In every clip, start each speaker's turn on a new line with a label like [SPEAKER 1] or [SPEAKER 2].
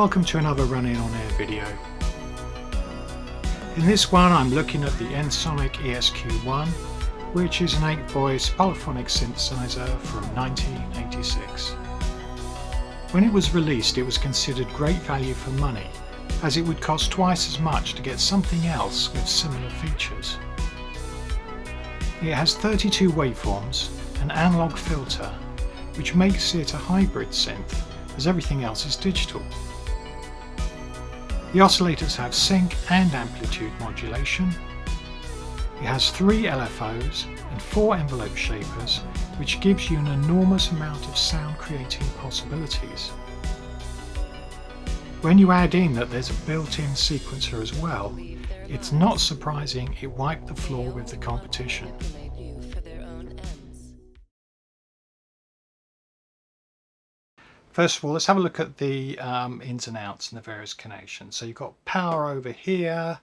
[SPEAKER 1] Welcome to another Running on Air video. In this one I'm looking at the Ensoniq ESQ-1, which is an 8-voice polyphonic synthesizer from 1986. When it was released it was considered great value for money, as it would cost twice as much to get something else with similar features. It has 32 waveforms, an analogue filter, which makes it a hybrid synth, as everything else is digital. The oscillators have sync and amplitude modulation. It has 3 LFOs and 4 envelope shapers, which gives you an enormous amount of sound creating possibilities. When you add in that there's a built-in sequencer as well, it's not surprising it wiped the floor with the competition. First of all, let's have a look at the ins and outs and the various connections. So you've got power over here,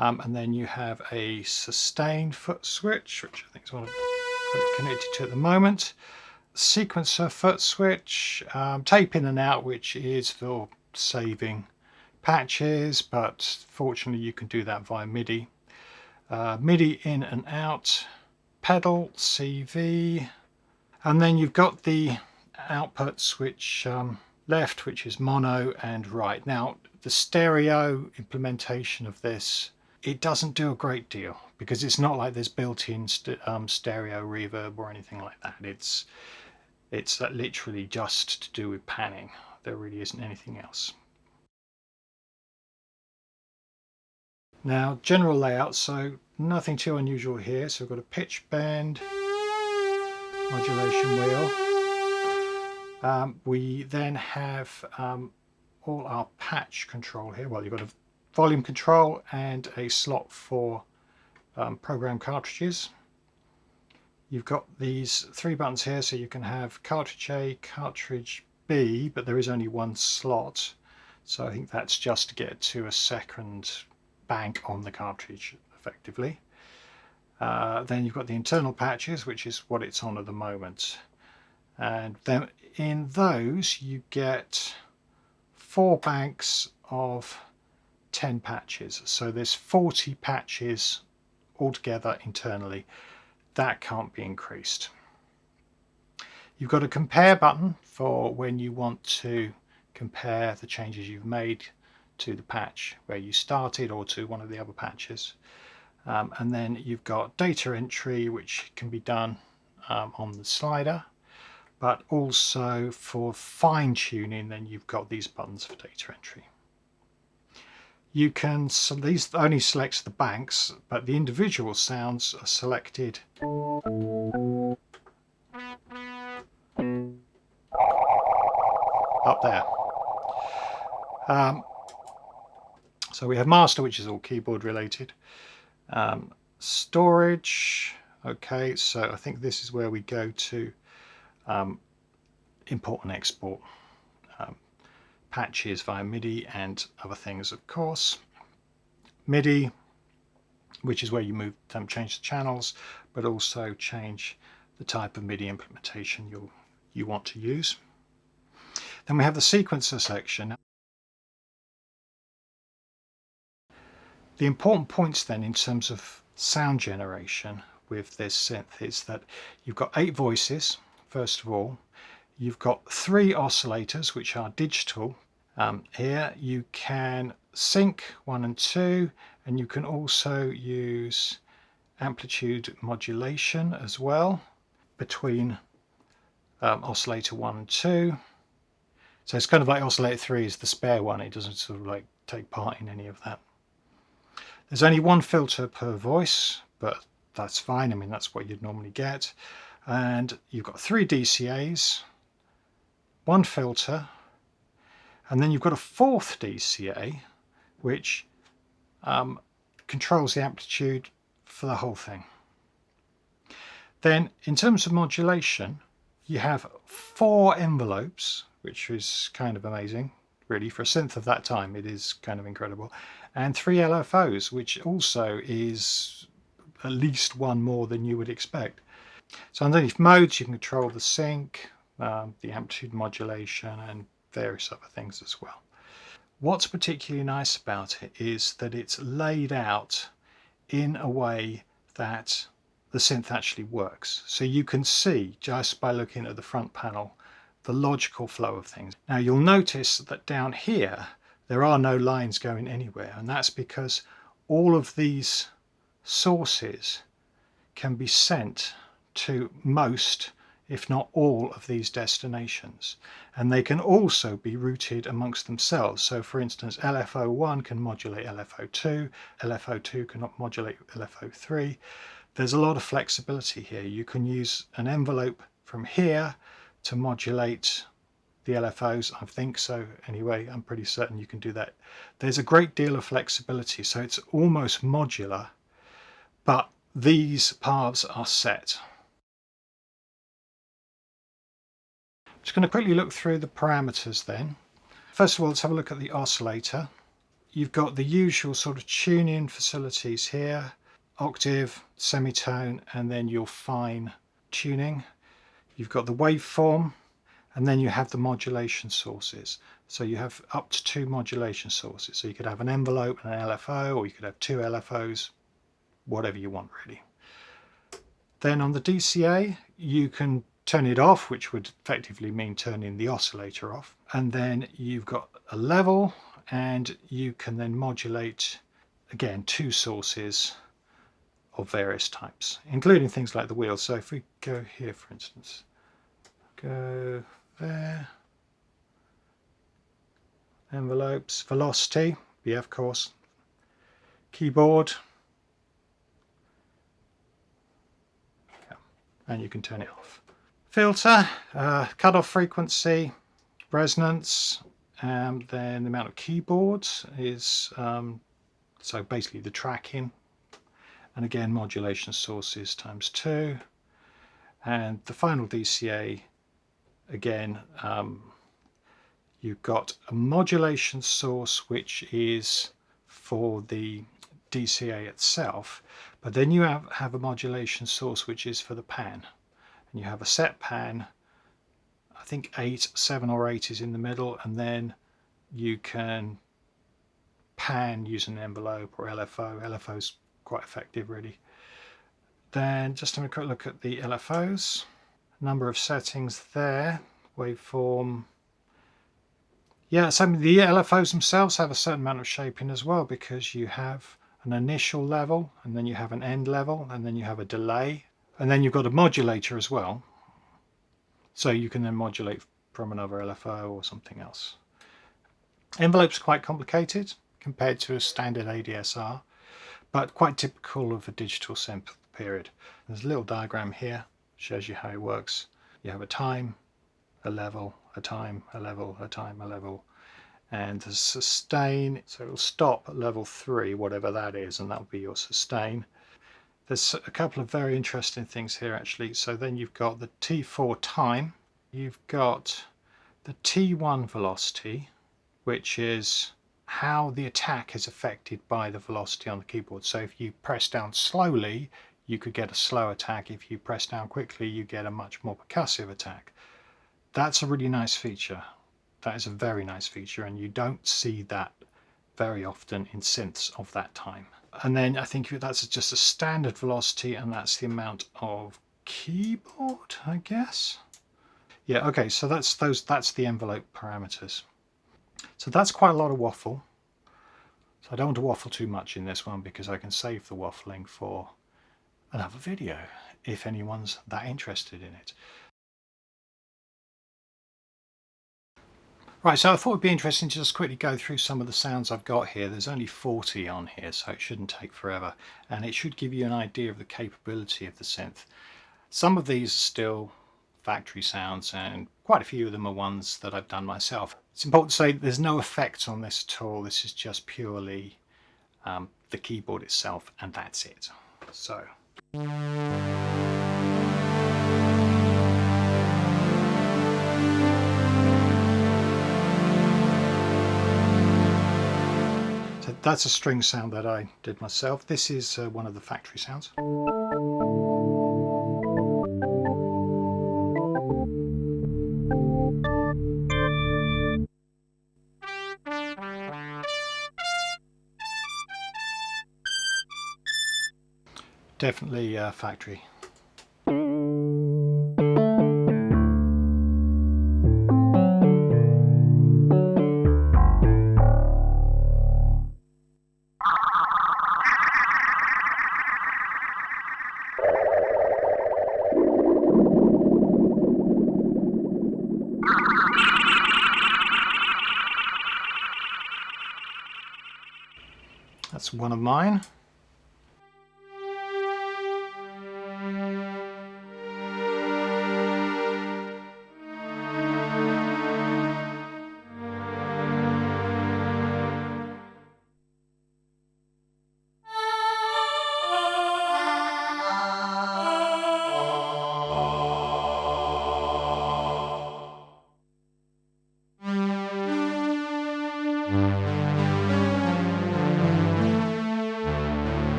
[SPEAKER 1] and then you have a sustained foot switch, which I think is what I've got it connected to at the moment. Sequencer foot switch, tape in and out, which is for saving patches, but fortunately you can do that via MIDI. MIDI in and out, pedal, CV, and then you've got the outputs which left, which is mono, and right. Now the stereo implementation of this, it doesn't do a great deal because it's not like there's built-in stereo reverb or anything like that. It's literally just to do with panning. There really isn't anything else. Now general layout, so nothing too unusual here. So we've got a pitch bend, modulation wheel. We then have all our patch control here. Well, you've got a volume control and a slot for program cartridges. You've got these 3 buttons here, so you can have cartridge A, cartridge B, but there is only one slot. So I think that's just to get to a second bank on the cartridge effectively. Then you've got the internal patches, which is what it's on at the moment. And then in those you get 4 banks of 10 patches, so there's 40 patches altogether internally. That can't be increased. You've got a compare button for when you want to compare the changes you've made to the patch where you started or to one of the other patches, and then you've got data entry, which can be done on the slider. But also for fine tuning, then you've got these buttons for data entry. You can, so these only selects the banks, but the individual sounds are selected up there. So we have master, which is all keyboard related. Storage, okay, so I think this is where we go to import and export patches via MIDI and other things, of course. MIDI, which is where you change the channels, but also change the type of MIDI implementation you want to use. Then we have the sequencer section. The important points then in terms of sound generation with this synth is that you've got 8 voices. First of all, you've got 3 oscillators which are digital. Here you can sync 1 and 2, and you can also use amplitude modulation as well between oscillator 1 and 2. So it's kind of like oscillator 3 is the spare one. It doesn't sort of like take part in any of that. There's only 1 filter per voice, but that's fine. I mean, that's what you'd normally get. And you've got 3 DCAs, 1 filter, and then you've got a 4th DCA which controls the amplitude for the whole thing. Then in terms of modulation, you have 4 envelopes, which is kind of amazing really for a synth of that time. It is kind of incredible, and 3 LFOs, which also is at least 1 more than you would expect. So underneath modes you can control the sync, the amplitude modulation, and various other things as well. What's particularly nice about it is that it's laid out in a way that the synth actually works. So you can see just by looking at the front panel the logical flow of things. Now you'll notice that down here there are no lines going anywhere, and that's because all of these sources can be sent to most, if not all, of these destinations, and they can also be routed amongst themselves. So for instance, LFO1 can modulate LFO2, LFO2 cannot modulate LFO3. There's a lot of flexibility here. You can use an envelope from here to modulate the LFOs, I think so anyway. I'm pretty certain you can do that. There's a great deal of flexibility, so it's almost modular, but these paths are set. I'm just going to quickly look through the parameters then. First of all, let's have a look at the oscillator. You've got the usual sort of tuning facilities here: octave, semitone, and then your fine tuning. You've got the waveform, and then you have the modulation sources. So you have up to 2 modulation sources. So you could have an envelope and an LFO, or you could have 2 LFOs, whatever you want really. Then on the DCA, you can turn it off, which would effectively mean turning the oscillator off. And then you've got a level, and you can then modulate, again, 2 sources of various types, including things like the wheels. So if we go here, for instance, go there, envelopes, velocity, yeah, of course, keyboard, yeah, and you can turn it off. Filter, cutoff frequency, resonance, and then the amount of keyboards is, so basically the tracking, and again modulation sources times 2, and the final DCA, again, you've got a modulation source which is for the DCA itself, but then you have a modulation source which is for the pan, and you have a set pan. I think 7 or 8 is in the middle, and then you can pan using an envelope or LFO. LFO's quite effective really. Then just have a quick look at the LFOs. Number of settings there, waveform. Yeah, so the LFOs themselves have a certain amount of shaping as well, because you have an initial level, and then you have an end level, and then you have a delay, and then you've got a modulator as well. So you can then modulate from another LFO or something else. Envelopes are quite complicated compared to a standard ADSR, but quite typical of a digital synth period. There's a little diagram here, shows you how it works. You have a time, a level, a time, a level, a time, a level, and the sustain. So it'll stop at level 3, whatever that is, and that'll be your sustain. There's a couple of very interesting things here actually. So then you've got the T4 time, you've got the T1 velocity, which is how the attack is affected by the velocity on the keyboard. So if you press down slowly, you could get a slow attack. If you press down quickly, you get a much more percussive attack. That's a really nice feature. That is a very nice feature, and you don't see that very often in synths of that time. And then I think that's just a standard velocity, and that's the amount of keyboard, I guess. Yeah, okay, so that's the envelope parameters. So that's quite a lot of waffle. So I don't want to waffle too much in this one, because I can save the waffling for another video if anyone's that interested in it. Right, so I thought it'd be interesting to just quickly go through some of the sounds I've got here. There's only 40 on here, so it shouldn't take forever, and it should give you an idea of the capability of the synth. Some of these are still factory sounds, and quite a few of them are ones that I've done myself. It's important to say there's no effects on this at all. This is just purely the keyboard itself, and that's it. So that's a string sound that I did myself. This is one of the factory sounds. definitely factory. That's one of mine.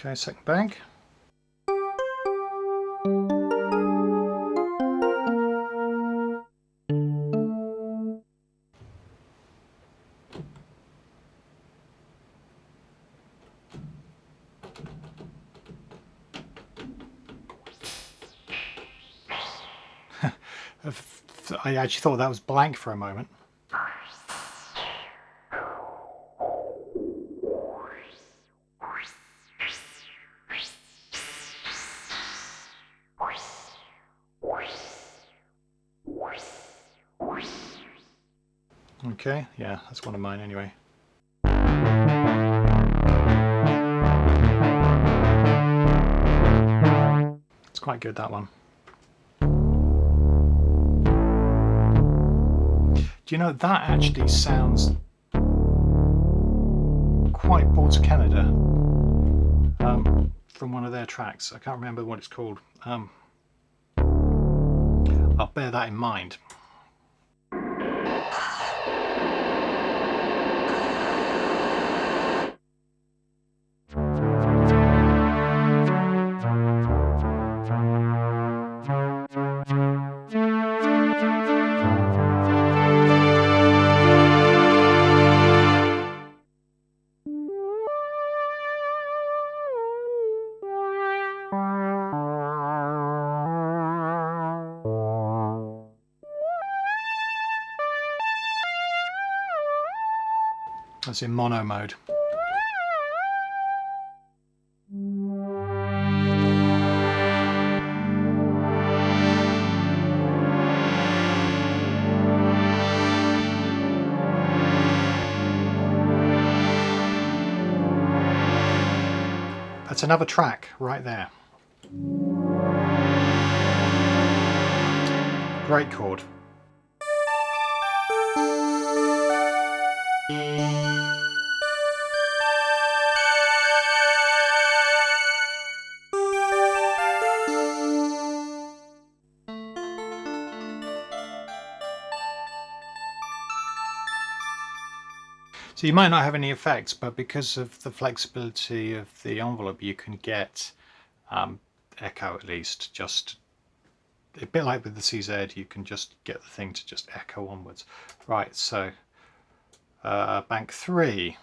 [SPEAKER 1] Okay, second bank. I actually thought that was blank for a moment. Okay, yeah, that's one of mine anyway. It's quite good, that one. Do you know, that actually sounds quite Porter Canada from one of their tracks. I can't remember what it's called. I'll bear that in mind. That's in mono mode. That's another track right there. Great chord. So you might not have any effects, but because of the flexibility of the envelope, you can get echo at least. Just a bit like with the CZ, you can just get the thing to just echo onwards. Right, so bank 3.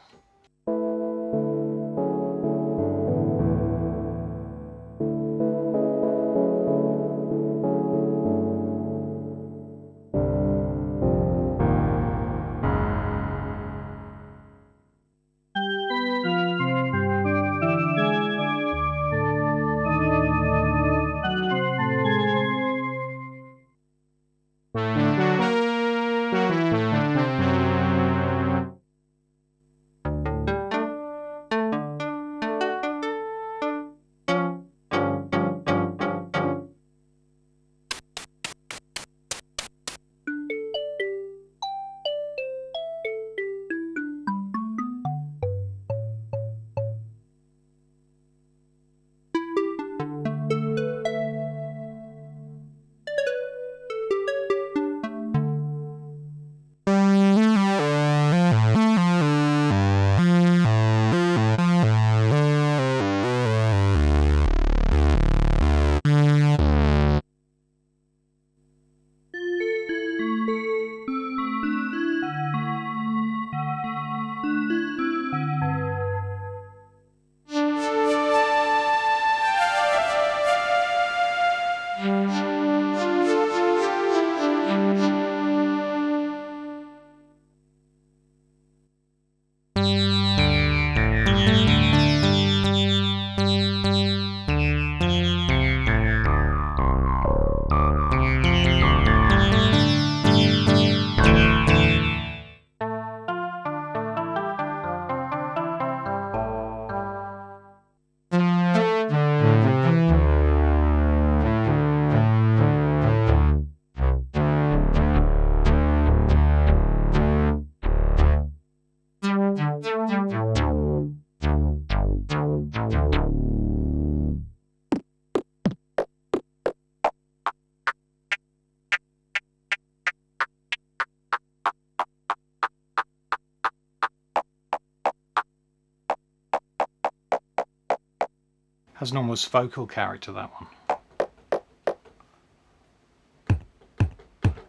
[SPEAKER 1] Has an almost vocal character, that one.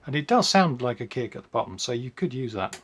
[SPEAKER 1] And it does sound like a kick at the bottom, so you could use that.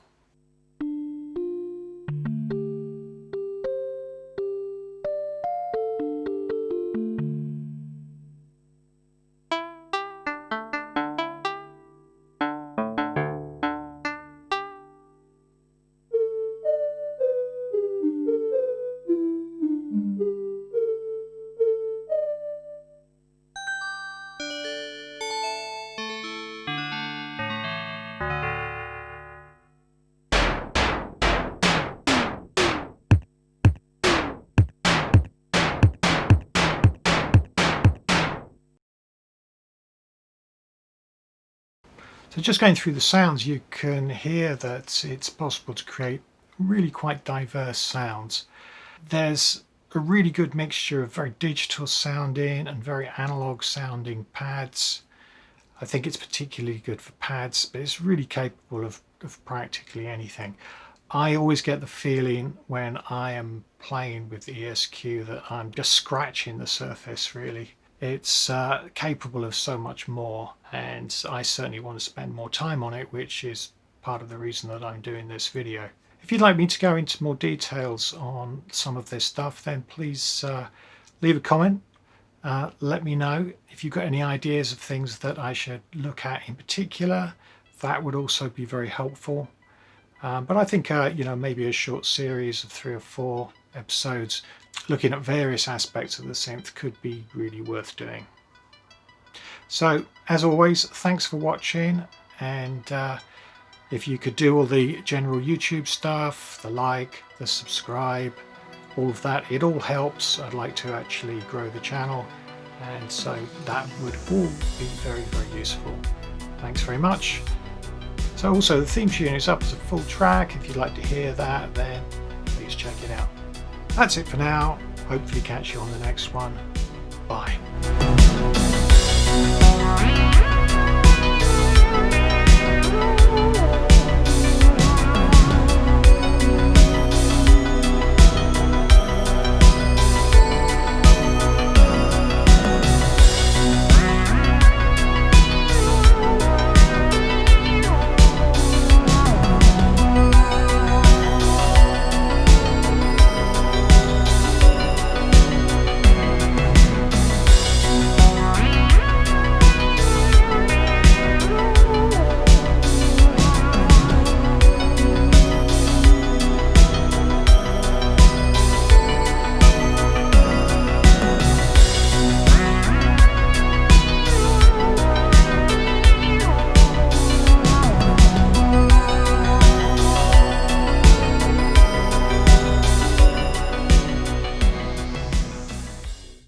[SPEAKER 1] So just going through the sounds, you can hear that it's possible to create really quite diverse sounds. There's a really good mixture of very digital sounding and very analog sounding pads. I think it's particularly good for pads, but it's really capable of practically anything. I always get the feeling when I am playing with the ESQ that I'm just scratching the surface, really. It's capable of so much more, and I certainly want to spend more time on it, which is part of the reason that I'm doing this video. If you'd like me to go into more details on some of this stuff, then please leave a comment. Let me know if you've got any ideas of things that I should look at in particular. That would also be very helpful. But I think you know, maybe a short series of 3 or 4 episodes looking at various aspects of the synth could be really worth doing. So as always, thanks for watching, and if you could do all the general YouTube stuff, the like, the subscribe, all of that, it all helps. I'd like to actually grow the channel, and so that would all be very, very useful. Thanks very much. So also the theme tune is up as a full track. If you'd like to hear that, then please check it out. That's it for now. Hopefully catch you on the next one. Bye.